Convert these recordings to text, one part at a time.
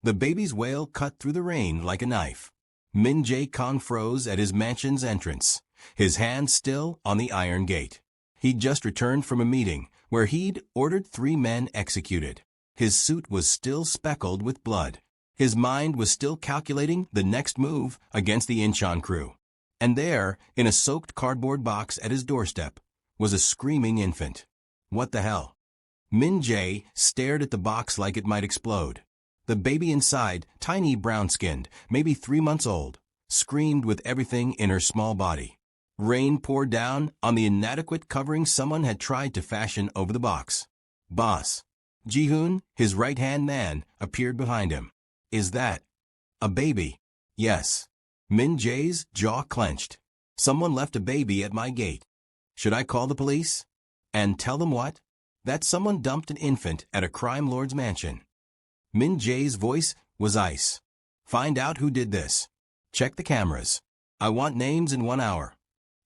The baby's wail cut through the rain like a knife. Min-jae Kang froze at his mansion's entrance, his hand still on the iron gate. He'd just returned from a meeting where he'd ordered 3 men executed. His suit was still speckled with blood. His mind was still calculating the next move against the Incheon crew. And there, in a soaked cardboard box at his doorstep, was a screaming infant. What the hell? Min-jae stared at the box like it might explode. The baby inside, tiny brown-skinned, maybe 3 months old, screamed with everything in her small body. Rain poured down on the inadequate covering someone had tried to fashion over the box. Boss. Ji-hoon, his right-hand man, appeared behind him. Is that a baby? Yes. Min-jae's jaw clenched. Someone left a baby at my gate. Should I call the police? And tell them what? That someone dumped an infant at a crime lord's mansion. Min-jae's voice was ice. Find out who did this. Check the cameras. I want names in 1 hour.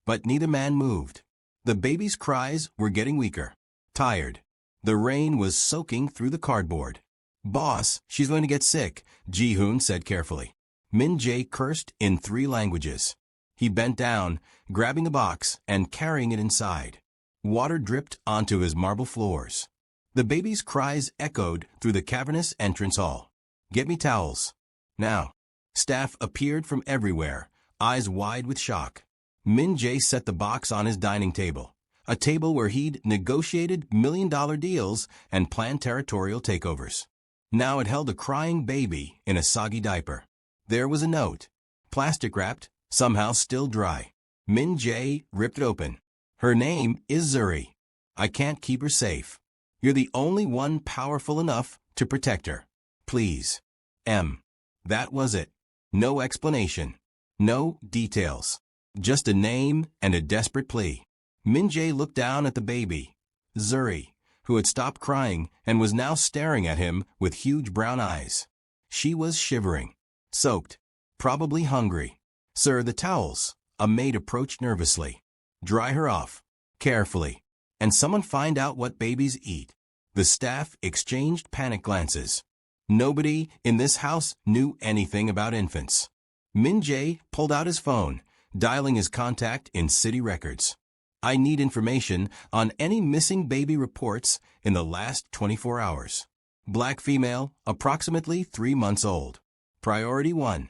But neither man moved. The baby's cries were getting weaker. Tired. The rain was soaking through the cardboard. Boss, she's going to get sick, Ji-hoon said carefully. Min-jae cursed in 3 languages. He bent down, grabbing the box and carrying it inside. Water dripped onto his marble floors. The baby's cries echoed through the cavernous entrance hall. Get me towels. Now. Staff appeared from everywhere, eyes wide with shock. Min-jae set the box on his dining table, a table where he'd negotiated million-dollar deals and planned territorial takeovers. Now it held a crying baby in a soggy diaper. There was a note, plastic-wrapped, somehow still dry. Min-jae ripped it open. Her name is Zuri. I can't keep her safe. You're the only one powerful enough to protect her. Please. M. That was it. No explanation. No details. Just a name and a desperate plea. Min-jae looked down at the baby, Zuri, who had stopped crying and was now staring at him with huge brown eyes. She was shivering, soaked, probably hungry. Sir, the towels. A maid approached nervously. Dry her off, carefully, and someone find out what babies eat. The staff exchanged panic glances. Nobody in this house knew anything about infants. Min-jae pulled out his phone, dialing his contact in city records. I need information on any missing baby reports in the last 24 hours. Black female, approximately 3 months old. Priority 1.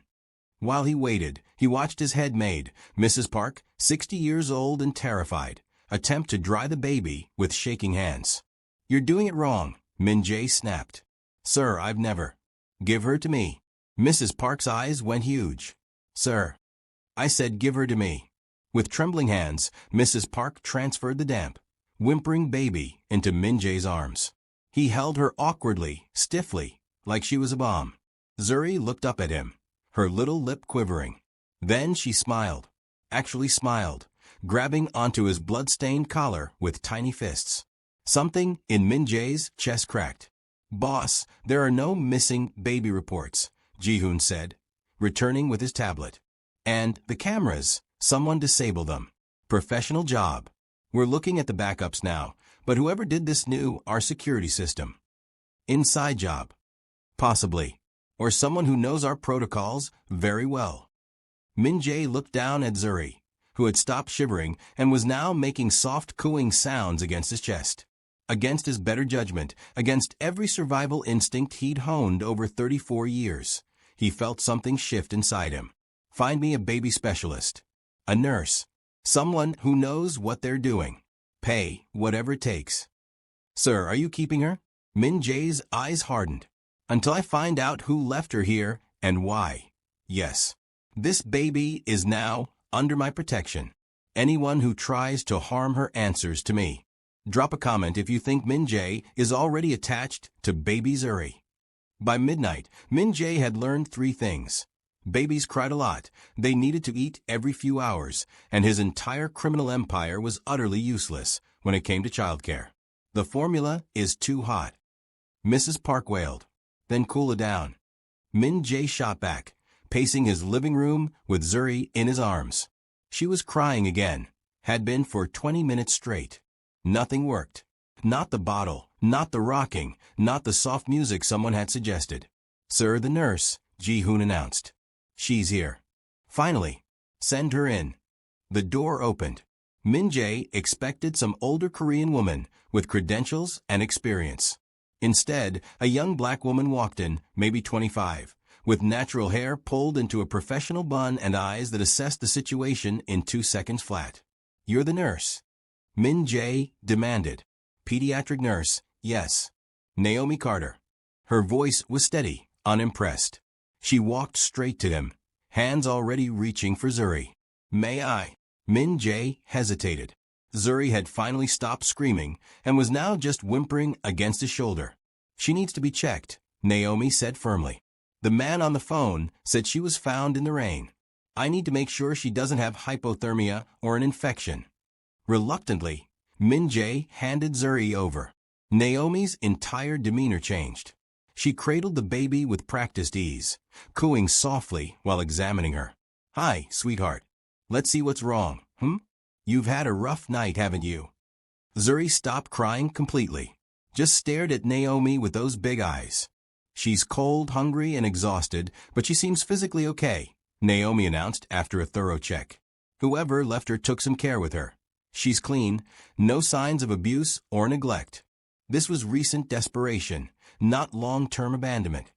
While he waited, he watched his head maid, Mrs. Park, 60 years old and terrified, attempt to dry the baby with shaking hands. You're doing it wrong, Min-jae snapped. Sir, I've never. Give her to me. Mrs. Park's eyes went huge. Sir. I said give her to me. With trembling hands, Mrs. Park transferred the damp, whimpering baby into Min-jae's arms. He held her awkwardly, stiffly, like she was a bomb. Zuri looked up at him, her little lip quivering. Then she smiled, actually smiled, grabbing onto his blood-stained collar with tiny fists. Something in Min-jae's chest cracked. Boss, there are no missing baby reports, Ji-hoon said, returning with his tablet. And the cameras, someone disable them. Professional job. We're looking at the backups now, but whoever did this knew our security system. Inside job. Possibly. Or someone who knows our protocols very well. Min-jae looked down at Zuri, who had stopped shivering and was now making soft cooing sounds against his chest. Against his better judgment, against every survival instinct he'd honed over 34 years, he felt something shift inside him. Find me a baby specialist. A nurse. Someone who knows what they're doing. Pay whatever it takes. Sir, are you keeping her? Min-jae's eyes hardened. Until I find out who left her here and why. Yes. This baby is now under my protection. Anyone who tries to harm her answers to me. Drop a comment if you think Min-jae is already attached to baby Zuri. By midnight, Min-jae had learned 3 things. Babies cried a lot, they needed to eat every few hours, and his entire criminal empire was utterly useless when it came to childcare. The formula is too hot. Mrs. Park wailed. Then cool it down. Min-jae shot back, pacing his living room with Zuri in his arms. She was crying again, had been for 20 minutes straight. Nothing worked. Not the bottle, not the rocking, not the soft music someone had suggested. Sir, the nurse, Ji-hoon announced. She's here. Finally. Send her in. The door opened. Min-jae expected some older Korean woman with credentials and experience. Instead, a young black woman walked in, maybe 25, with natural hair pulled into a professional bun and eyes that assessed the situation in 2 seconds flat. You're the nurse? Min-jae demanded. Pediatric nurse, yes. Naomi Carter. Her voice was steady, unimpressed. She walked straight to him, hands already reaching for Zuri. May I? Min-jae hesitated. Zuri had finally stopped screaming and was now just whimpering against his shoulder. She needs to be checked, Naomi said firmly. The man on the phone said she was found in the rain. I need to make sure she doesn't have hypothermia or an infection. Reluctantly, Min-jae handed Zuri over. Naomi's entire demeanor changed. She cradled the baby with practiced ease, cooing softly while examining her. Hi, sweetheart. Let's see what's wrong, You've had a rough night, haven't you? Zuri stopped crying completely, just stared at Naomi with those big eyes. She's cold, hungry, and exhausted, but she seems physically okay, Naomi announced after a thorough check. Whoever left her took some care with her. She's clean, no signs of abuse or neglect. This was recent desperation, not long-term abandonment.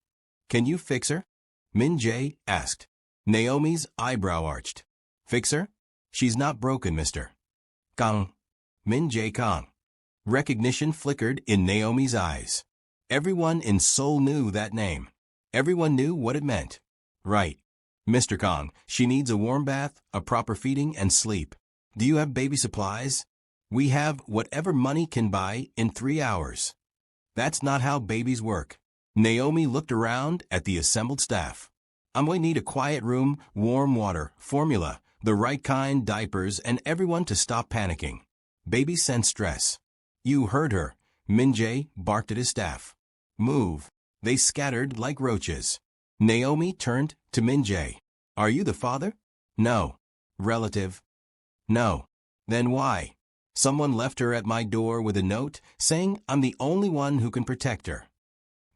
Can you fix her? Min-jae asked. Naomi's eyebrow arched. Fix her? She's not broken, Mr. Kang. Min-jae Kang. Recognition flickered in Naomi's eyes. Everyone in Seoul knew that name. Everyone knew what it meant. Right. Mr. Kang, she needs a warm bath, a proper feeding, and sleep. Do you have baby supplies? We have whatever money can buy in 3 hours. That's not how babies work. Naomi looked around at the assembled staff. I'm going to need a quiet room, warm water, formula, the right kind, diapers, and everyone to stop panicking. Babies sense stress. You heard her. Min-jae barked at his staff. Move. They scattered like roaches. Naomi turned to Min-jae. Are you the father? No. Relative? No. Then why? Someone left her at my door with a note saying I'm the only one who can protect her.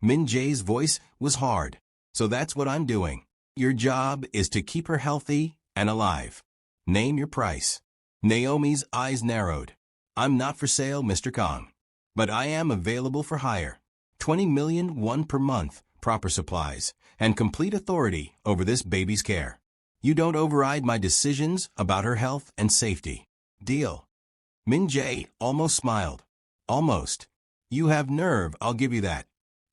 Min-jae's voice was hard. So that's what I'm doing. Your job is to keep her healthy and alive. Name your price. Naomi's eyes narrowed. I'm not for sale, Mr. Kang. But I am available for hire. 20 million won per month, proper supplies, and complete authority over this baby's care. You don't override my decisions about her health and safety. Deal. Min-jae almost smiled. Almost. You have nerve, I'll give you that.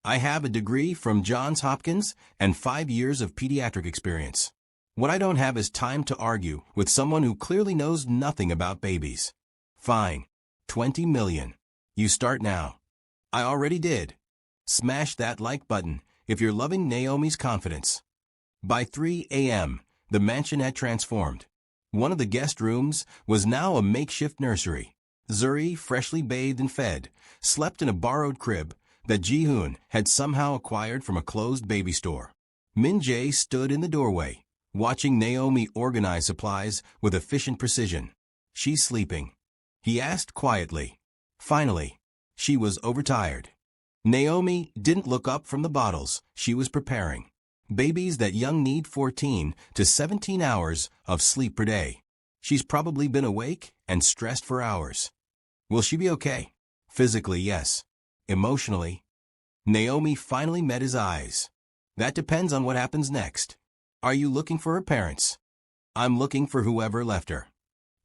I have a degree from Johns Hopkins and 5 years of pediatric experience. What I don't have is time to argue with someone who clearly knows nothing about babies. Fine. 20 million. You start now. I already did. Smash that like button if you're loving Naomi's confidence. By 3 a.m., the mansion had transformed. One of the guest rooms was now a makeshift nursery. Zuri, freshly bathed and fed, slept in a borrowed crib that Ji-hoon had somehow acquired from a closed baby store. Min-jae stood in the doorway, watching Naomi organize supplies with efficient precision. She's sleeping, he asked quietly. Finally, she was overtired. Naomi didn't look up from the bottles she was preparing. Babies that young need 14 to 17 hours of sleep per day. She's probably been awake and stressed for hours. Will she be okay? Physically, yes. Emotionally? Naomi finally met his eyes. That depends on what happens next. Are you looking for her parents? I'm looking for whoever left her.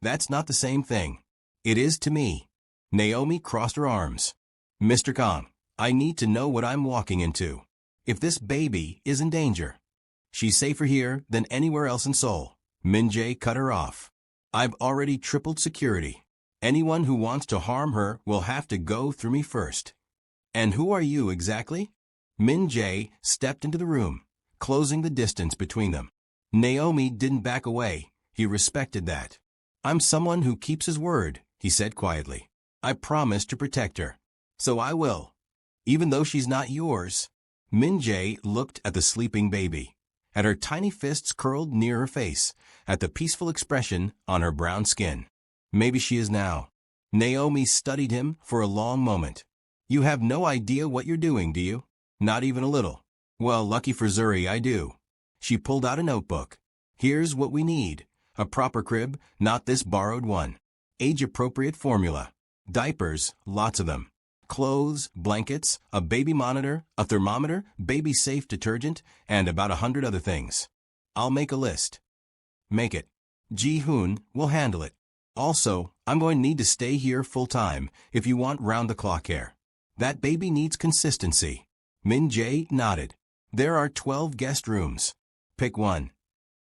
That's not the same thing. It is to me. Naomi crossed her arms. Mr. Kang, I need to know what I'm walking into. If this baby is in danger. She's safer here than anywhere else in Seoul. Min-jae cut her off. I've already tripled security. Anyone who wants to harm her will have to go through me first. And who are you exactly? Min-jae stepped into the room, closing the distance between them. Naomi didn't back away. He respected that. I'm someone who keeps his word, he said quietly. I promised to protect her. So I will. Even though she's not yours. Min-jae looked at the sleeping baby, at her tiny fists curled near her face, at the peaceful expression on her brown skin. Maybe she is now. Naomi studied him for a long moment. You have no idea what you're doing, do you? Not even a little. Well, lucky for Zuri, I do. She pulled out a notebook. Here's what we need. A proper crib, not this borrowed one. Age-appropriate formula. Diapers, lots of them. Clothes, blankets, a baby monitor, a thermometer, baby-safe detergent, and about 100 other things. I'll make a list. Make it. Ji-hoon will handle it. Also, I'm going to need to stay here full-time if you want round-the-clock care. That baby needs consistency. Min-jae nodded. There are 12 guest rooms. Pick one.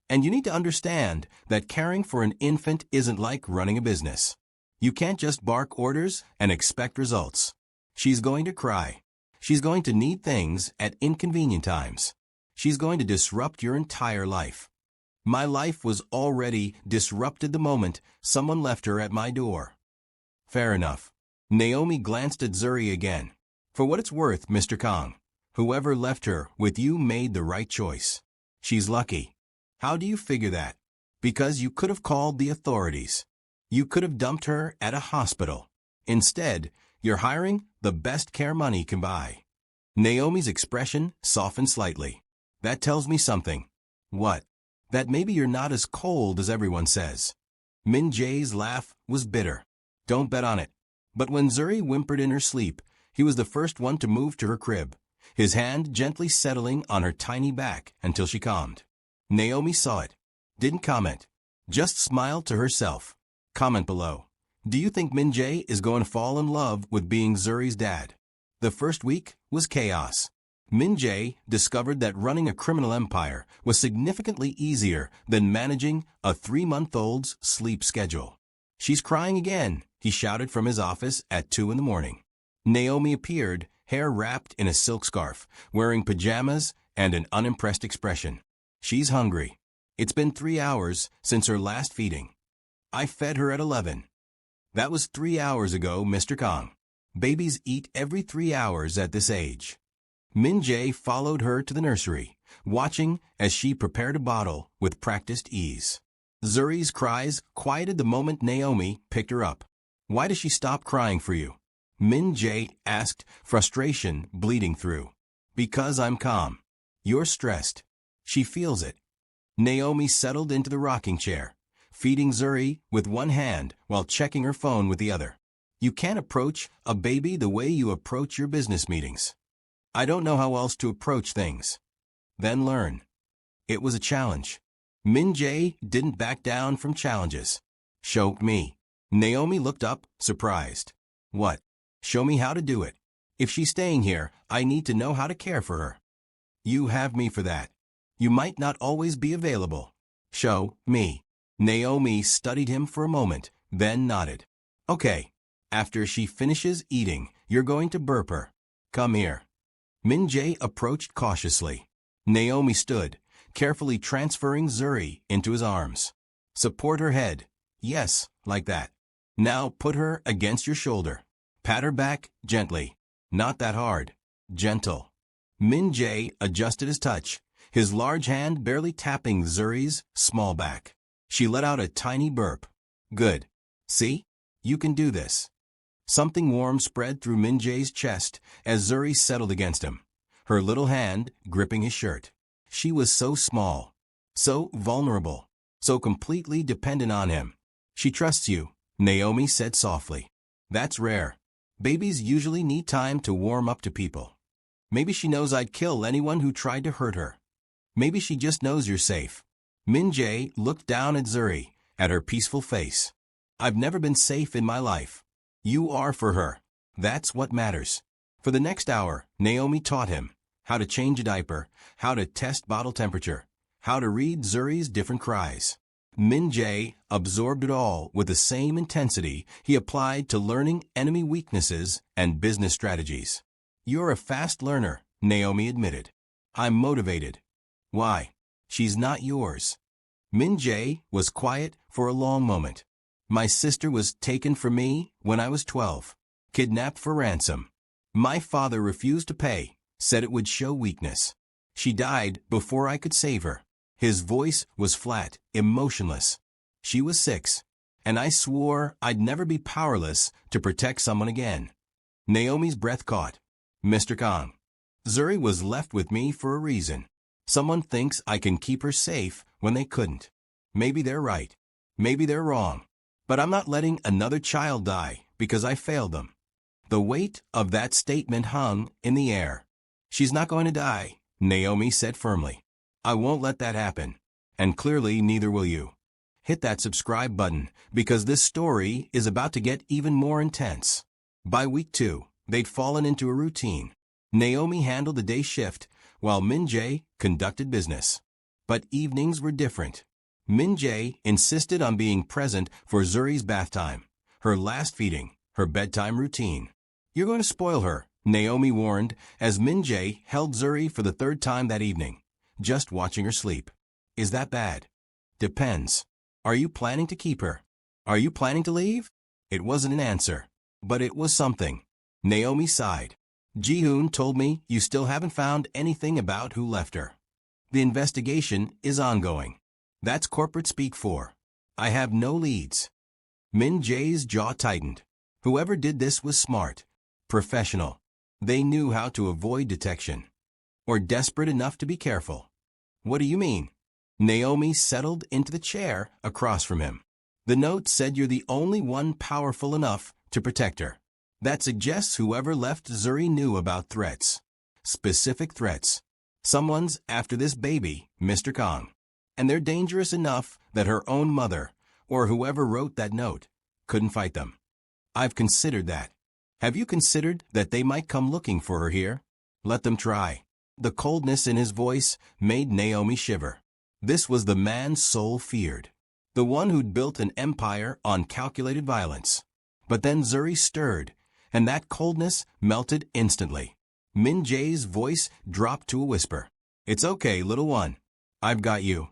And you need to understand that caring for an infant isn't like running a business. You can't just bark orders and expect results. She's going to cry. She's going to need things at inconvenient times. She's going to disrupt your entire life. My life was already disrupted the moment someone left her at my door. Fair enough. Naomi glanced at Zuri again. For what it's worth, Mr. Kang, whoever left her with you made the right choice. She's lucky. How do you figure that? Because you could have called the authorities. You could have dumped her at a hospital. Instead, you're hiring the best care money can buy. Naomi's expression softened slightly. That tells me something. What? That maybe you're not as cold as everyone says. Min-jae's laugh was bitter. Don't bet on it. But when Zuri whimpered in her sleep, he was the first one to move to her crib, his hand gently settling on her tiny back until she calmed. Naomi saw it. Didn't comment. Just smiled to herself. Comment below. Do you think Min-jae is going to fall in love with being Zuri's dad? The first week was chaos. Min-jae discovered that running a criminal empire was significantly easier than managing a 3-month-old's sleep schedule. She's crying again, he shouted from his office at 2 in the morning. Naomi appeared, hair wrapped in a silk scarf, wearing pajamas and an unimpressed expression. She's hungry. It's been 3 hours since her last feeding. I fed her at 11. That was 3 hours ago, Mr. Kang. Babies eat every 3 hours at this age. Min-jae followed her to the nursery, watching as she prepared a bottle with practiced ease. Zuri's cries quieted the moment Naomi picked her up. Why does she stop crying for you? Min-jae asked, frustration bleeding through. Because I'm calm. You're stressed. She feels it. Naomi settled into the rocking chair, feeding Zuri with one hand while checking her phone with the other. You can't approach a baby the way you approach your business meetings. I don't know how else to approach things. Then learn. It was a challenge. Min-jae didn't back down from challenges. Show me. Naomi looked up, surprised. What? Show me how to do it. If she's staying here, I need to know how to care for her. You have me for that. You might not always be available. Show me. Naomi studied him for a moment, then nodded. Okay. After she finishes eating, you're going to burp her. Come here. Min-jae approached cautiously. Naomi stood, carefully transferring Zuri into his arms. Support her head. Yes, like that. Now put her against your shoulder. Pat her back gently. Not that hard. Gentle. Min-jae adjusted his touch, his large hand barely tapping Zuri's small back. She let out a tiny burp. Good. See? You can do this. Something warm spread through Min-jae's chest as Zuri settled against him, her little hand gripping his shirt. She was so small, so vulnerable, so completely dependent on him. She trusts you, Naomi said softly. That's rare. Babies usually need time to warm up to people. Maybe she knows I'd kill anyone who tried to hurt her. Maybe she just knows you're safe. Min-jae looked down at Zuri, at her peaceful face. I've never been safe in my life. You are for her. That's what matters. For the next hour, Naomi taught him how to change a diaper, how to test bottle temperature, how to read Zuri's different cries. Min-jae absorbed it all with the same intensity he applied to learning enemy weaknesses and business strategies. You're a fast learner, Naomi admitted. I'm motivated. Why? She's not yours. Min-jae was quiet for a long moment. My sister was taken from me when I was 12, kidnapped for ransom. My father refused to pay, said it would show weakness. She died before I could save her. His voice was flat, emotionless. She was 6, and I swore I'd never be powerless to protect someone again. Naomi's breath caught. Mr. Kang. Zuri was left with me for a reason. Someone thinks I can keep her safe when they couldn't. Maybe they're right. Maybe they're wrong. But I'm not letting another child die because I failed them. The weight of that statement hung in the air. She's not going to die, Naomi said firmly. I won't let that happen. And clearly neither will you. Hit that subscribe button because this story is about to get even more intense. By week 2, they'd fallen into a routine. Naomi handled the day shift while Min-jae conducted business. But evenings were different. Min-jae insisted on being present for Zuri's bath time, her last feeding, her bedtime routine. You're going to spoil her, Naomi warned as Min-jae held Zuri for the 3rd time that evening, just watching her sleep. Is that bad? Depends. Are you planning to keep her? Are you planning to leave? It wasn't an answer, but it was something. Naomi sighed. Ji-hoon told me you still haven't found anything about who left her. The investigation is ongoing. That's corporate speak for. I have no leads. Min-jae's jaw tightened. Whoever did this was smart. Professional. They knew how to avoid detection. Or desperate enough to be careful. What do you mean? Naomi settled into the chair across from him. The note said you're the only one powerful enough to protect her. That suggests whoever left Zuri knew about threats. Specific threats. Someone's after this baby, Mr. Kang. And they're dangerous enough that her own mother, or whoever wrote that note, couldn't fight them. I've considered that. Have you considered that they might come looking for her here? Let them try. The coldness in his voice made Naomi shiver. This was the man Seoul feared. The one who'd built an empire on calculated violence. But then Zuri stirred, and that coldness melted instantly. Min-jae's voice dropped to a whisper. It's okay, little one. I've got you.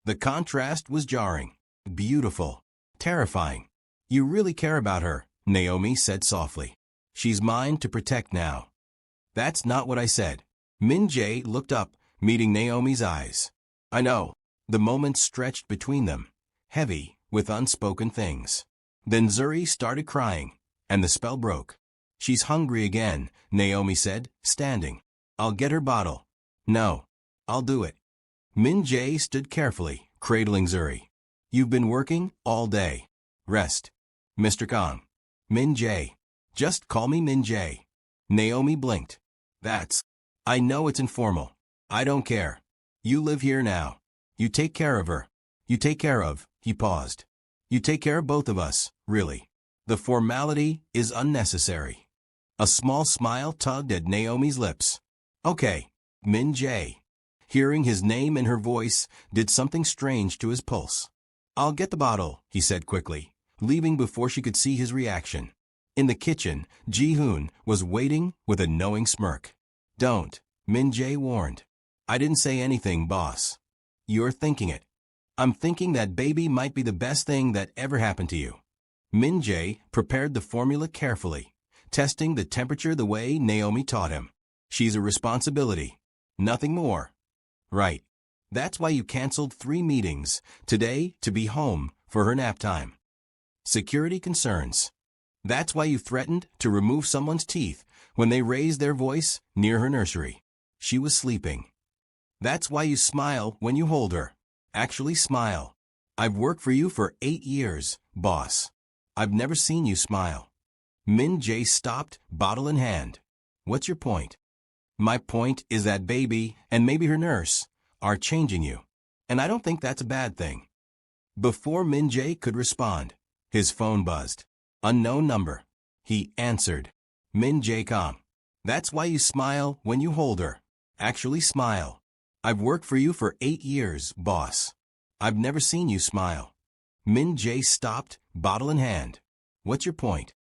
The contrast was jarring. Beautiful. Terrifying. You really care about her, Naomi said softly. She's mine to protect now. That's not what I said. Min-jae looked up, meeting Naomi's eyes. I know. The moment stretched between them, heavy with unspoken things. Then Zuri started crying, and the spell broke. She's hungry again, Naomi said, standing. I'll get her bottle. No. I'll do it. Min-jae stood carefully, cradling Zuri. You've been working all day. Rest. Mr. Kang. Min-jae. Just call me Min-jae. Naomi blinked. I know it's informal. I don't care. You live here now. You take care of her. You take care of, he paused. You take care of both of us, really. The formality is unnecessary. A small smile tugged at Naomi's lips. Okay, Min-jae. Hearing his name in her voice did something strange to his pulse. I'll get the bottle, he said quickly, leaving before she could see his reaction. In the kitchen, Ji-hoon was waiting with a knowing smirk. Don't, Min-jae warned. I didn't say anything, boss. You're thinking it. I'm thinking that baby might be the best thing that ever happened to you. Min-jae prepared the formula carefully, testing the temperature the way Naomi taught him. She's a responsibility. Nothing more. Right. That's why you canceled 3 meetings today to be home for her nap time. Security concerns. That's why you threatened to remove someone's teeth when they raised their voice near her nursery. She was sleeping. That's why you smile when you hold her. Actually smile. I've worked for you for 8 years, boss. I've never seen you smile. Min-jae stopped, bottle in hand. What's your point? My point is that baby, and maybe her nurse, are changing you. And I don't think that's a bad thing. Before Min-jae could respond, his phone buzzed. Unknown number. He answered. Min-jae Kang. That's why you smile when you hold her. Actually smile. I've worked for you for 8 years, boss. I've never seen you smile. Min-jae stopped, bottle in hand. What's your point?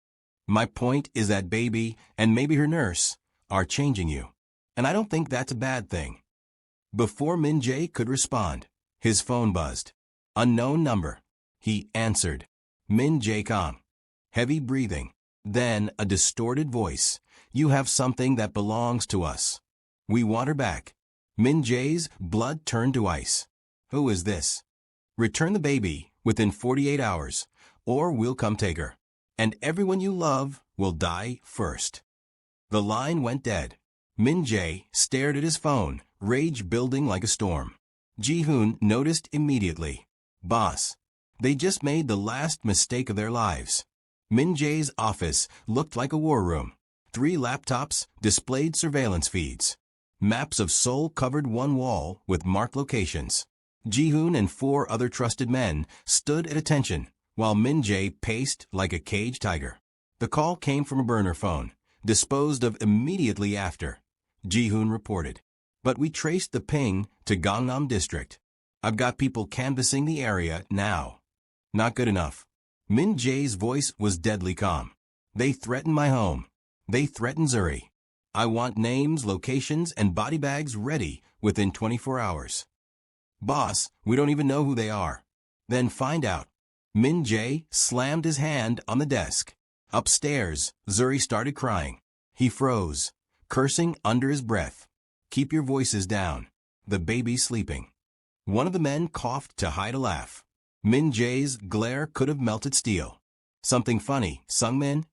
My point is that baby, and maybe her nurse, are changing you. And I don't think that's a bad thing. Before Min-jae could respond, his phone buzzed. Unknown number. He answered. Min-jae Kang. Heavy breathing. Then a distorted voice. You have something that belongs to us. We want her back. Min-jae's blood turned to ice. Who is this? Return the baby within 48 hours, or we'll come take her. And everyone you love will die first. The line went dead. Min-jae stared at his phone, rage building like a storm. Ji-hoon noticed immediately. Boss. They just made the last mistake of their lives. Min-jae's office looked like a war room. 3 laptops displayed surveillance feeds. Maps of Seoul covered one wall with marked locations. Ji-hoon and 4 other trusted men stood at attention, while Min-jae paced like a caged tiger. The call came from a burner phone, disposed of immediately after. Ji-hoon reported. But we traced the ping to Gangnam District. I've got people canvassing the area now. Not good enough. Min-jae's voice was deadly calm. They threatened my home. They threatened Zuri. I want names, locations, and body bags ready within 24 hours. Boss, we don't even know who they are. Then find out. Min-jae slammed his hand on the desk. Upstairs, Zuri started crying. He froze, cursing under his breath. Keep your voices down. The baby's sleeping. One of the men coughed to hide a laugh. Min-jae's glare could have melted steel. Something funny, Sung-min?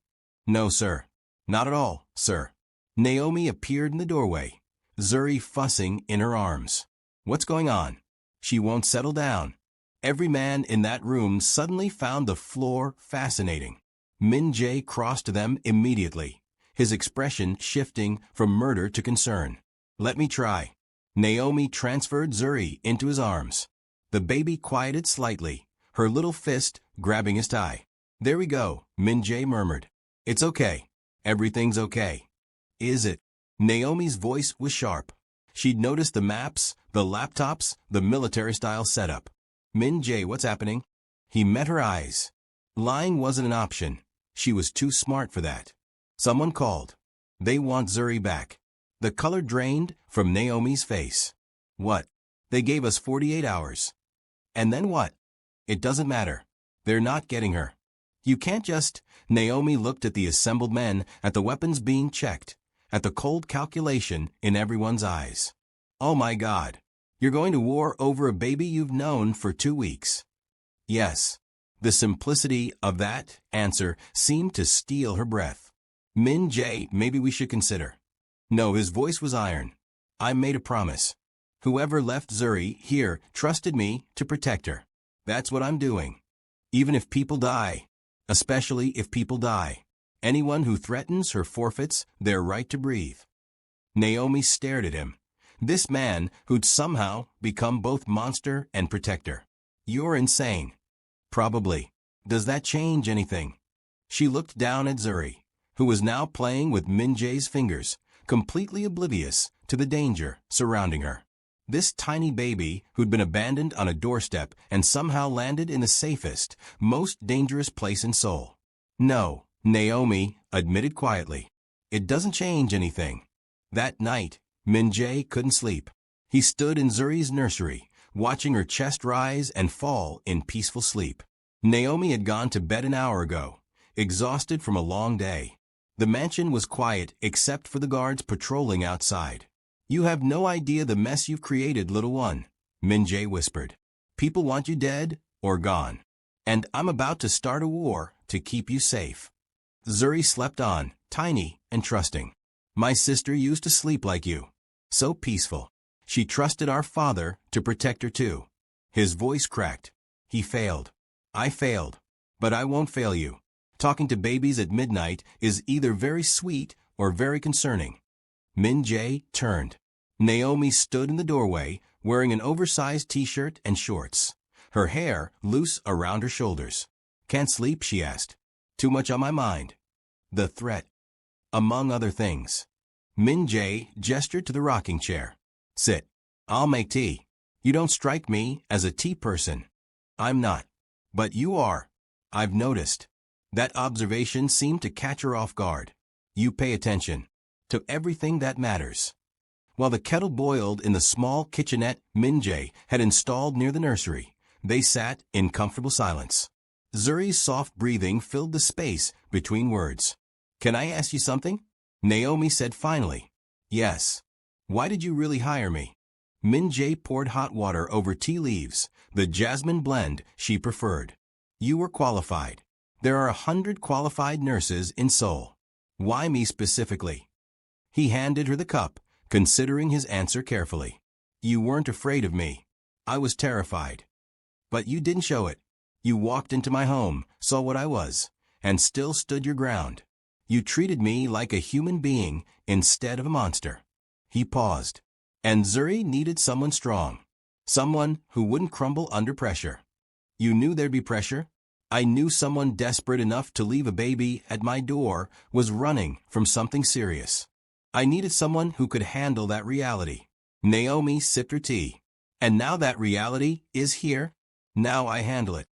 No, sir. Not at all, sir. Naomi appeared in the doorway, Zuri fussing in her arms. What's going on? She won't settle down. Every man in that room suddenly found the floor fascinating. Min-jae crossed to them immediately, his expression shifting from murder to concern. Let me try. Naomi transferred Zuri into his arms. The baby quieted slightly, her little fist grabbing his tie. There we go, Min-jae murmured. It's okay. Everything's okay. Is it? Naomi's voice was sharp. She'd noticed the maps, the laptops, the military-style setup. Min-jae, what's happening? He met her eyes. Lying wasn't an option. She was too smart for that. Someone called. They want Zuri back. The color drained from Naomi's face. What? They gave us 48 hours. And then what? It doesn't matter. They're not getting her. You can't just... Naomi looked at the assembled men, at the weapons being checked, at the cold calculation in everyone's eyes. Oh my God. You're going to war over a baby you've known for 2 weeks. Yes. The simplicity of that answer seemed to steal her breath. Min-jae, maybe we should consider. No, his voice was iron. I made a promise. Whoever left Zuri here trusted me to protect her. That's what I'm doing. Even if people die. Especially if people die. Anyone who threatens her forfeits their right to breathe. Naomi stared at him. This man who'd somehow become both monster and protector. You're insane. Probably. Does that change anything? She looked down at Zuri, who was now playing with Min-jae's fingers, completely oblivious to the danger surrounding her. This tiny baby who'd been abandoned on a doorstep and somehow landed in the safest, most dangerous place in Seoul. No, Naomi admitted quietly. It doesn't change anything. That night, Min-jae couldn't sleep. He stood in Zuri's nursery, watching her chest rise and fall in peaceful sleep. Naomi had gone to bed an hour ago, exhausted from a long day. The mansion was quiet except for the guards patrolling outside. You have no idea the mess you've created, little one, Min-jae whispered. People want you dead or gone. And I'm about to start a war to keep you safe. Zuri slept on, tiny and trusting. My sister used to sleep like you. So peaceful. She trusted our father to protect her too. His voice cracked. He failed. I failed. But I won't fail you. Talking to babies at midnight is either very sweet or very concerning. Min-jae turned. Naomi stood in the doorway, wearing an oversized t-shirt and shorts. Her hair loose around her shoulders. Can't sleep, she asked. Too much on my mind. The threat. Among other things. Min-jae gestured to the rocking chair. Sit. I'll make tea. You don't strike me as a tea person. I'm not. But you are. I've noticed. That observation seemed to catch her off guard. You pay attention to everything that matters. While the kettle boiled in the small kitchenette Min-jae had installed near the nursery, they sat in comfortable silence. Zuri's soft breathing filled the space between words. Can I ask you something? Naomi said finally. Yes. Why did you really hire me? Min-jae poured hot water over tea leaves, the jasmine blend she preferred. You were qualified. There are 100 qualified nurses in Seoul. Why me specifically? He handed her the cup, considering his answer carefully. You weren't afraid of me. I was terrified. But you didn't show it. You walked into my home, saw what I was, and still stood your ground. You treated me like a human being instead of a monster. He paused. And Zuri needed someone strong. Someone who wouldn't crumble under pressure. You knew there'd be pressure? I knew someone desperate enough to leave a baby at my door was running from something serious. I needed someone who could handle that reality. Naomi sipped her tea. And now that reality is here. Now I handle it.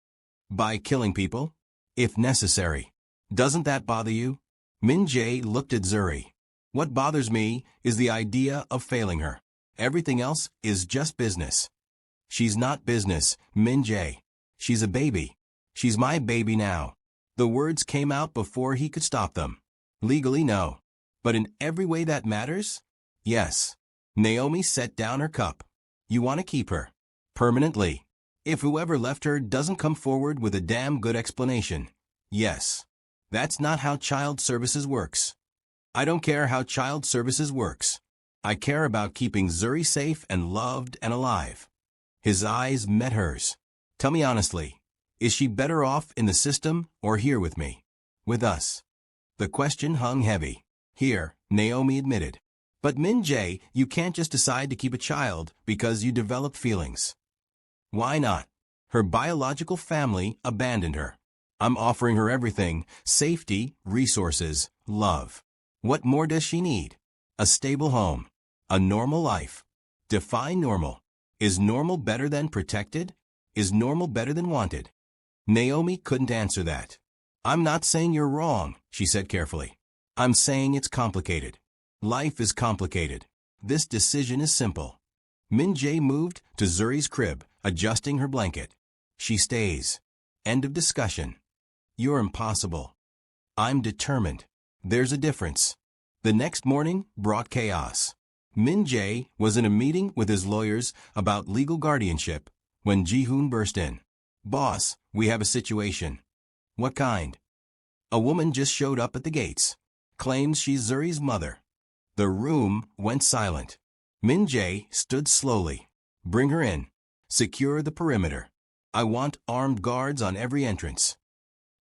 By killing people? If necessary. Doesn't that bother you? Min-jae looked at Zuri. What bothers me is the idea of failing her. Everything else is just business. She's not business, Min-jae. She's a baby. She's my baby now. The words came out before he could stop them. Legally, no. But in every way that matters? Yes. Naomi set down her cup. You want to keep her. Permanently. If whoever left her doesn't come forward with a damn good explanation. Yes. That's not how child services works. I don't care how child services works. I care about keeping Zuri safe and loved and alive. His eyes met hers. Tell me honestly, is she better off in the system or here with me? With us. The question hung heavy. Here, Naomi admitted. But Min-jae, you can't just decide to keep a child because you develop feelings. Why not? Her biological family abandoned her. I'm offering her everything: safety, resources, love. What more does she need? A stable home. A normal life. Define normal. Is normal better than protected? Is normal better than wanted? Naomi couldn't answer that. I'm not saying you're wrong, she said carefully. I'm saying it's complicated. Life is complicated. This decision is simple. Min-jae moved to Zuri's crib, adjusting her blanket. She stays. End of discussion. You're impossible. I'm determined. There's a difference. The next morning brought chaos. Min-jae was in a meeting with his lawyers about legal guardianship when Ji-hoon burst in. Boss, we have a situation. What kind? A woman just showed up at the gates. Claims she's Zuri's mother. The room went silent. Min-jae stood slowly. Bring her in. Secure the perimeter. I want armed guards on every entrance.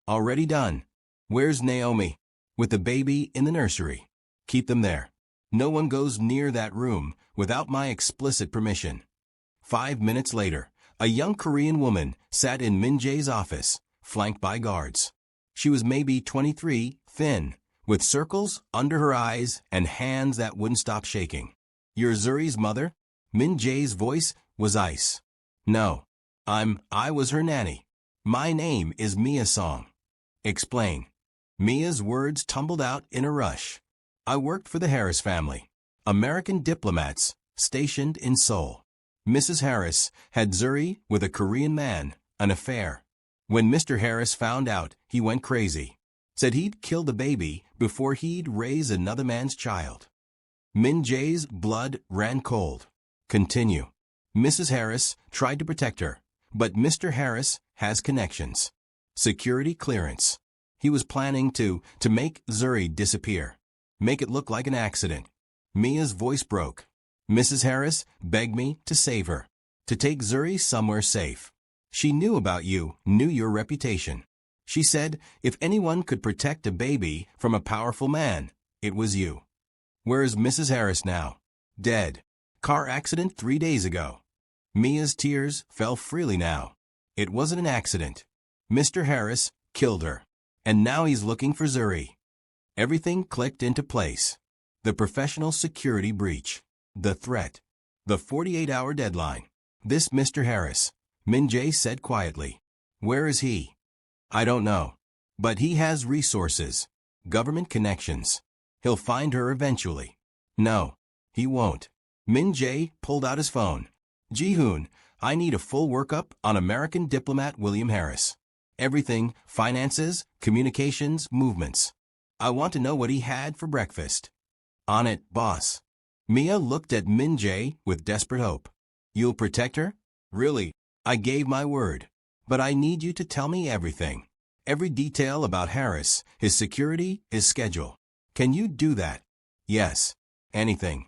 Already done. Where's Naomi? With the baby in the nursery. Keep them there. No one goes near that room without my explicit permission. 5 minutes later, a young Korean woman sat in Min-jae's office, flanked by guards. She was maybe 23, thin, with circles under her eyes and hands that wouldn't stop shaking. You're Zuri's mother? Min-jae's voice was ice. No. I was her nanny. My name is Mia Song. Explain. Mia's words tumbled out in a rush. I worked for the Harris family, American diplomats stationed in Seoul. Mrs. Harris had Zuri with a Korean man, an affair. When Mr. Harris found out, he went crazy. Said he'd kill the baby before he'd raise another man's child. Min-jae's blood ran cold. Continue. Mrs. Harris tried to protect her, but Mr. Harris has connections. Security clearance. He was planning to make Zuri disappear. Make it look like an accident. Mia's voice broke. Mrs. Harris begged me to save her, to take Zuri somewhere safe. She knew about you, knew your reputation. She said if anyone could protect a baby from a powerful man, it was you. Where's Mrs. Harris now? Dead. Car accident 3 days ago. Mia's tears fell freely now. It wasn't an accident. Mr. Harris killed her. And now he's looking for Zuri. Everything clicked into place. The professional security breach. The threat. The 48-hour deadline. This Mr. Harris, Min-jae said quietly. Where is he? I don't know. But he has resources. Government connections. He'll find her eventually. No, he won't. Min-jae pulled out his phone. Ji-hoon, I need a full workup on American diplomat William Harris. Everything, finances, communications, movements. I want to know what he had for breakfast. On it, boss. Mia looked at Min-jae with desperate hope. You'll protect her? Really, I gave my word. But I need you to tell me everything. Every detail about Harris, his security, his schedule. Can you do that? Yes. Anything.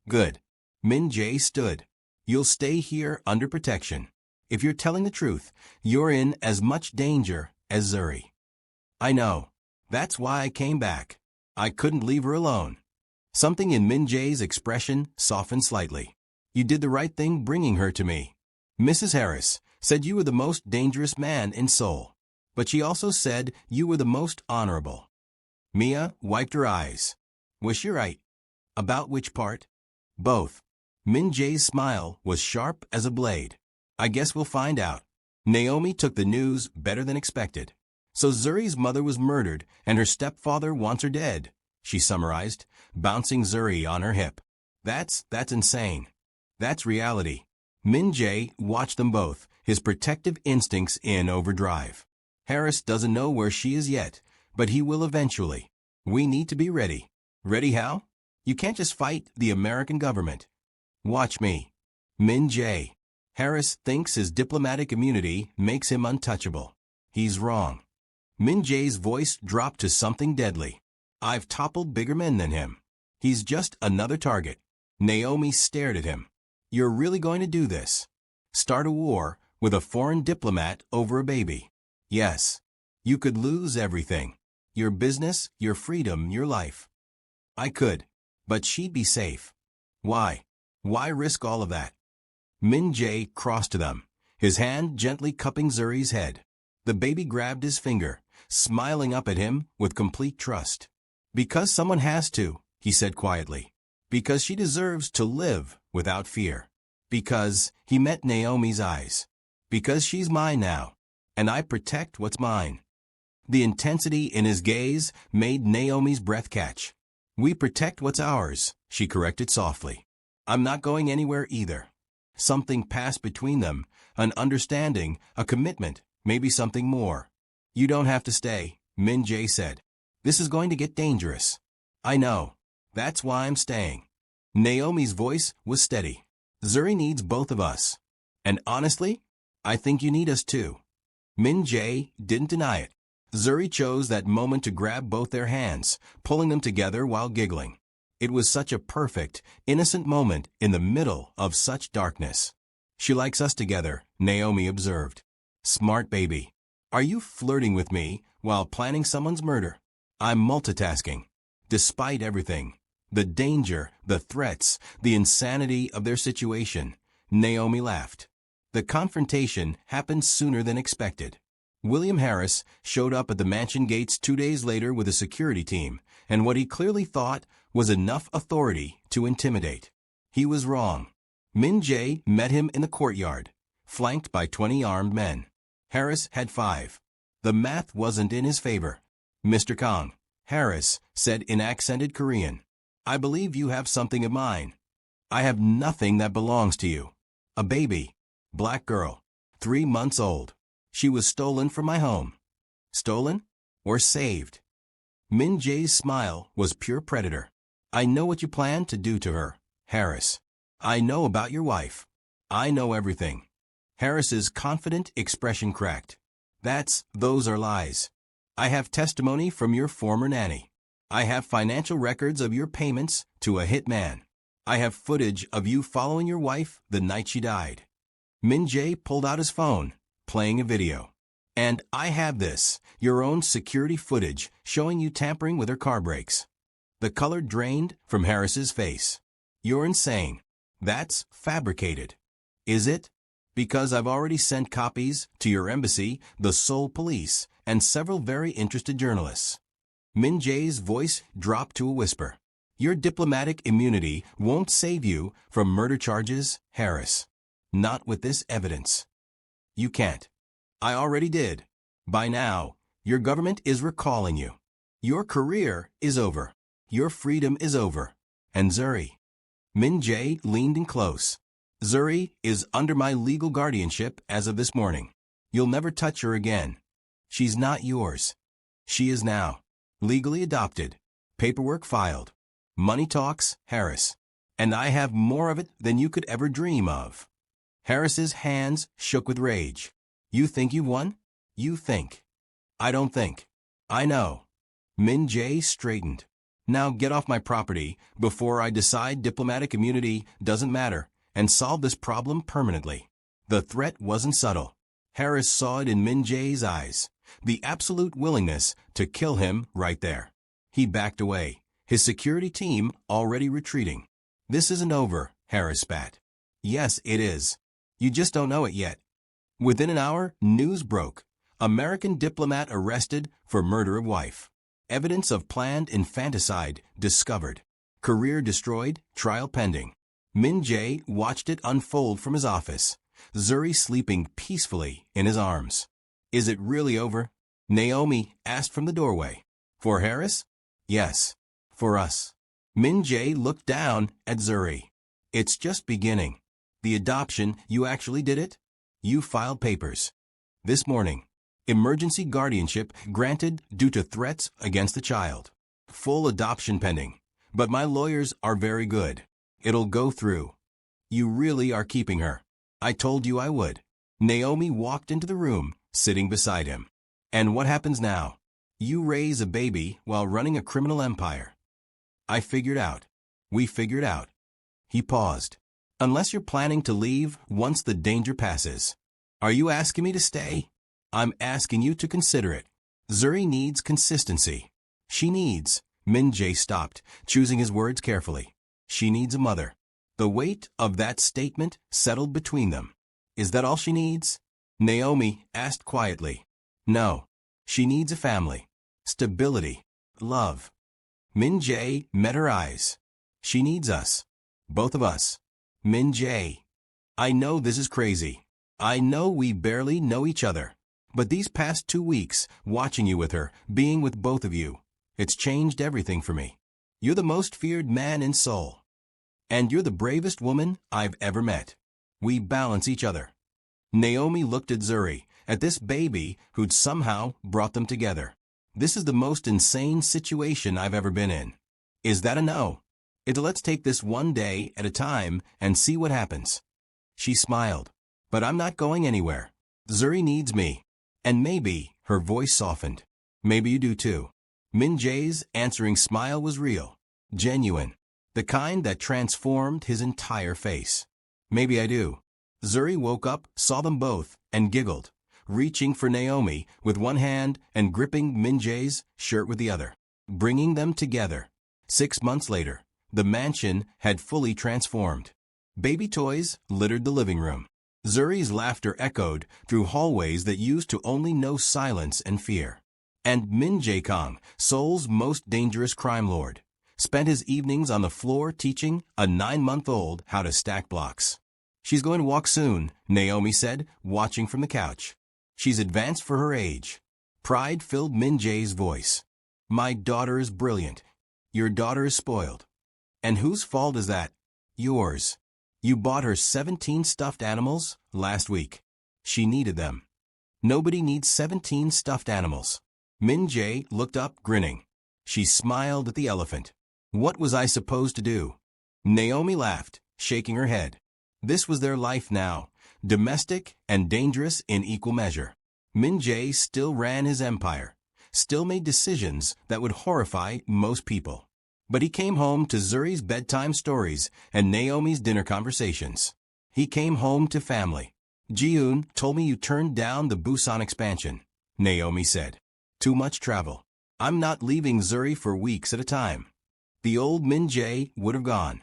Good. Min-jae stood. You'll stay here under protection. If you're telling the truth, you're in as much danger as Zuri. I know. That's why I came back. I couldn't leave her alone. Something in Min-jae's expression softened slightly. You did the right thing bringing her to me. Mrs. Harris said you were the most dangerous man in Seoul. But she also said you were the most honorable. Mia wiped her eyes. Was she right? About which part? Both. Min-jae's smile was sharp as a blade. I guess we'll find out. Naomi took the news better than expected. So Zuri's mother was murdered and her stepfather wants her dead, she summarized, bouncing Zuri on her hip. That's insane. That's reality. Min-jae watched them both, his protective instincts in overdrive. Harris doesn't know where she is yet, but he will eventually. We need to be ready. Ready how? You can't just fight the American government. Watch me. Min-jae. Harris thinks his diplomatic immunity makes him untouchable. He's wrong. Min-jae's voice dropped to something deadly. I've toppled bigger men than him. He's just another target. Naomi stared at him. You're really going to do this? Start a war with a foreign diplomat over a baby? Yes. You could lose everything. Your business, your freedom, your life. I could. But she'd be safe. Why? Why risk all of that? Min-jae crossed to them, his hand gently cupping Zuri's head. The baby grabbed his finger, smiling up at him with complete trust. Because someone has to, he said quietly. Because she deserves to live without fear. Because he met Naomi's eyes. Because she's mine now, and I protect what's mine. The intensity in his gaze made Naomi's breath catch. We protect what's ours, she corrected softly. I'm not going anywhere either. Something passed between them, an understanding, a commitment, maybe something more. You don't have to stay, Min-jae said. This is going to get dangerous. I know. That's why I'm staying. Naomi's voice was steady. Zuri needs both of us. And honestly, I think you need us too. Min-jae didn't deny it. Zuri chose that moment to grab both their hands, pulling them together while giggling. It was such a perfect, innocent moment in the middle of such darkness. She likes us together, Naomi observed. Smart baby. Are you flirting with me while planning someone's murder? I'm multitasking. Despite everything, the danger, the threats, the insanity of their situation, Naomi laughed. The confrontation happened sooner than expected. William Harris showed up at the mansion gates 2 days later with a security team, and what he clearly thought was enough authority to intimidate. He was wrong. Min-jae met him in the courtyard, flanked by 20 armed men. Harris had 5. The math wasn't in his favor. Mr. Kang, Harris said in accented Korean, I believe you have something of mine. I have nothing that belongs to you. A baby. Black girl. 3 months old. She was stolen from my home. Stolen? Or saved? Min-jae's smile was pure predator. I know what you plan to do to her, Harris. I know about your wife. I know everything. Harris's confident expression cracked. Those are lies. I have testimony from your former nanny. I have financial records of your payments to a hitman. I have footage of you following your wife the night she died. Min-jae pulled out his phone, playing a video. And I have this, your own security footage showing you tampering with her car brakes. The color drained from Harris's face. You're insane. That's fabricated. Is it? Because I've already sent copies to your embassy, the Seoul police, and several very interested journalists. Min-jae's voice dropped to a whisper. Your diplomatic immunity won't save you from murder charges, Harris. Not with this evidence. You can't. I already did. By now, your government is recalling you. Your career is over. Your freedom is over. And Zuri. Min-jae leaned in close. Zuri is under my legal guardianship as of this morning. You'll never touch her again. She's not yours. She is now. Legally adopted. Paperwork filed. Money talks, Harris. And I have more of it than you could ever dream of. Harris's hands shook with rage. You think you've won? You think. I don't think. I know. Min-jae straightened. Now get off my property before I decide diplomatic immunity doesn't matter and solve this problem permanently. The threat wasn't subtle. Harris saw it in Min-jae's eyes, the absolute willingness to kill him right there. He backed away, his security team already retreating. This isn't over, Harris spat. Yes, it is. You just don't know it yet. Within an hour, news broke. American diplomat arrested for murder of wife. Evidence of planned infanticide discovered. Career destroyed, trial pending. Min-jae watched it unfold from his office, Zuri sleeping peacefully in his arms. Is it really over? Naomi asked from the doorway. For Harris? Yes. For us. Min-jae looked down at Zuri. It's just beginning. The adoption, you actually did it? You filed papers. This morning. Emergency guardianship granted due to threats against the child. Full adoption pending. But my lawyers are very good. It'll go through. You really are keeping her. I told you I would. Naomi walked into the room, sitting beside him. And what happens now? You raise a baby while running a criminal empire. I figured out. We figured out. He paused. Unless you're planning to leave once the danger passes. Are you asking me to stay? I'm asking you to consider it. Zuri needs consistency. She needs. Min-jae stopped, choosing his words carefully. She needs a mother. The weight of that statement settled between them. Is that all she needs? Naomi asked quietly. No. She needs a family. Stability. Love. Min-jae met her eyes. She needs us. Both of us. Min-jae. I know this is crazy. I know we barely know each other. But these past 2 weeks, watching you with her, being with both of you, it's changed everything for me. You're the most feared man in Seoul. And you're the bravest woman I've ever met. We balance each other. Naomi looked at Zuri, at this baby who'd somehow brought them together. This is the most insane situation I've ever been in. Is that a no? Let's take this one day at a time and see what happens. She smiled. But I'm not going anywhere. Zuri needs me. And maybe, her voice softened. Maybe you do too. Min-jae's answering smile was real, genuine, the kind that transformed his entire face. Maybe I do. Zuri woke up, saw them both, and giggled, reaching for Naomi with one hand and gripping Min-jae's shirt with the other, bringing them together. 6 months later, the mansion had fully transformed. Baby toys littered the living room. Zuri's laughter echoed through hallways that used to only know silence and fear. And Min-jae Kang, Seoul's most dangerous crime lord, spent his evenings on the floor teaching a 9-month-old how to stack blocks. She's going to walk soon, Naomi said, watching from the couch. She's advanced for her age. Pride filled Min-jae's voice. My daughter is brilliant. Your daughter is spoiled. And whose fault is that? Yours. You bought her 17 stuffed animals last week. She needed them. Nobody needs 17 stuffed animals. Min-jae looked up, grinning. She smiled at the elephant. What was I supposed to do? Naomi laughed, shaking her head. This was their life now, domestic and dangerous in equal measure. Min-jae still ran his empire, still made decisions that would horrify most people. But he came home to Zuri's bedtime stories and Naomi's dinner conversations. He came home to family. Ji-hoon told me you turned down the Busan expansion, Naomi said. Too much travel. I'm not leaving Zuri for weeks at a time. The old Min-jae would have gone.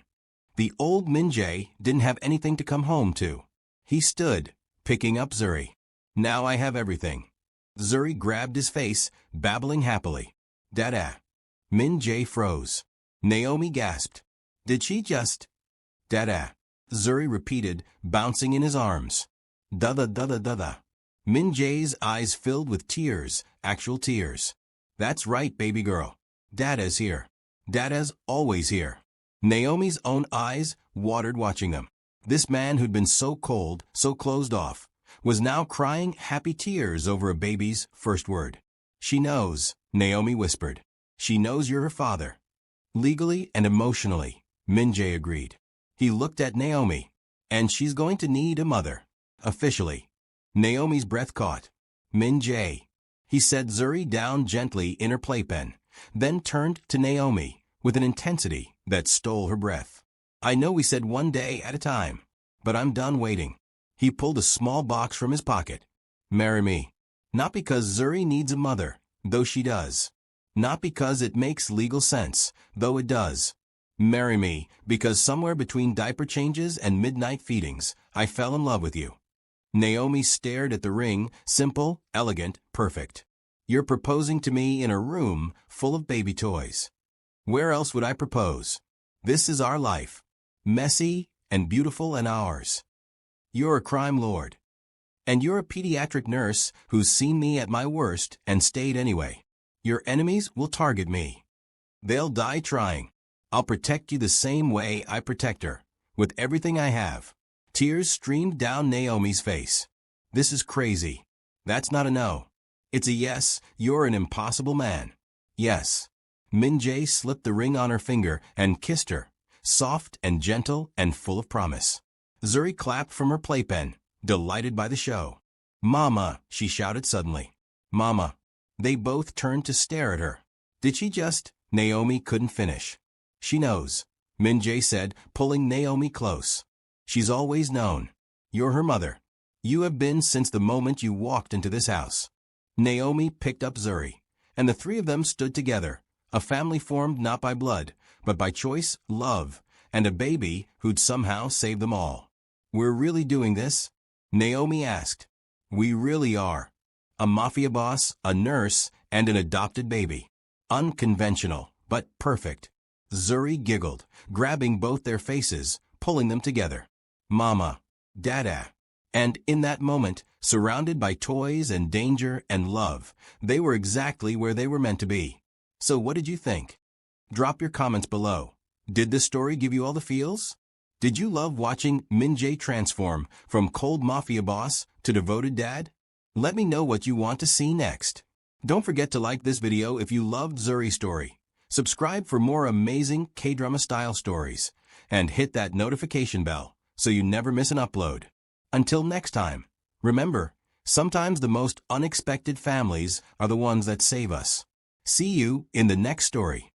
The old Min-jae didn't have anything to come home to. He stood, picking up Zuri. Now I have everything. Zuri grabbed his face, babbling happily. Dada. Min-jae froze. Naomi gasped. Did she just? Dada. Zuri repeated, bouncing in his arms. Dada dada dada. Min-jae's eyes filled with tears, actual tears. That's right, baby girl. Dada's here. Dada's always here. Naomi's own eyes watered watching them. This man who'd been so cold, so closed off, was now crying happy tears over a baby's first word. She knows, Naomi whispered. She knows you're her father. Legally and emotionally, Min-jae agreed. He looked at Naomi. And she's going to need a mother. Officially. Naomi's breath caught. Min-jae. He set Zuri down gently in her playpen, then turned to Naomi, with an intensity that stole her breath. I know we said one day at a time, but I'm done waiting. He pulled a small box from his pocket. Marry me. Not because Zuri needs a mother, though she does. Not because it makes legal sense, though it does. Marry me because somewhere between diaper changes and midnight feedings, I fell in love with you. Naomi stared at the ring, simple, elegant, perfect. You're proposing to me in a room full of baby toys. Where else would I propose? This is our life. Messy and beautiful and ours. You're a crime lord. And you're a pediatric nurse who's seen me at my worst and stayed anyway. Your enemies will target me. They'll die trying. I'll protect you the same way I protect her, with everything I have. Tears streamed down Naomi's face. This is crazy. That's not a no. It's a yes, you're an impossible man. Yes. Min-jae slipped the ring on her finger and kissed her, soft and gentle and full of promise. Zuri clapped from her playpen, delighted by the show. Mama, she shouted suddenly. Mama. They both turned to stare at her. Did she just? Naomi couldn't finish. She knows, Min-jae said, pulling Naomi close. She's always known. You're her mother. You have been since the moment you walked into this house. Naomi picked up Zuri, and the three of them stood together, a family formed not by blood, but by choice, love, and a baby who'd somehow saved them all. We're really doing this? Naomi asked. We really are. A mafia boss, a nurse, and an adopted baby. Unconventional, but perfect. Zuri giggled, grabbing both their faces, pulling them together. Mama. Dada. And in that moment, surrounded by toys and danger and love, they were exactly where they were meant to be. So what did you think? Drop your comments below. Did this story give you all the feels? Did you love watching Min-jae transform from cold mafia boss to devoted dad? Let me know what you want to see next. Don't forget to like this video if you loved Zuri's story. Subscribe for more amazing K-drama style stories. And hit that notification bell so you never miss an upload. Until next time, remember, sometimes the most unexpected families are the ones that save us. See you in the next story.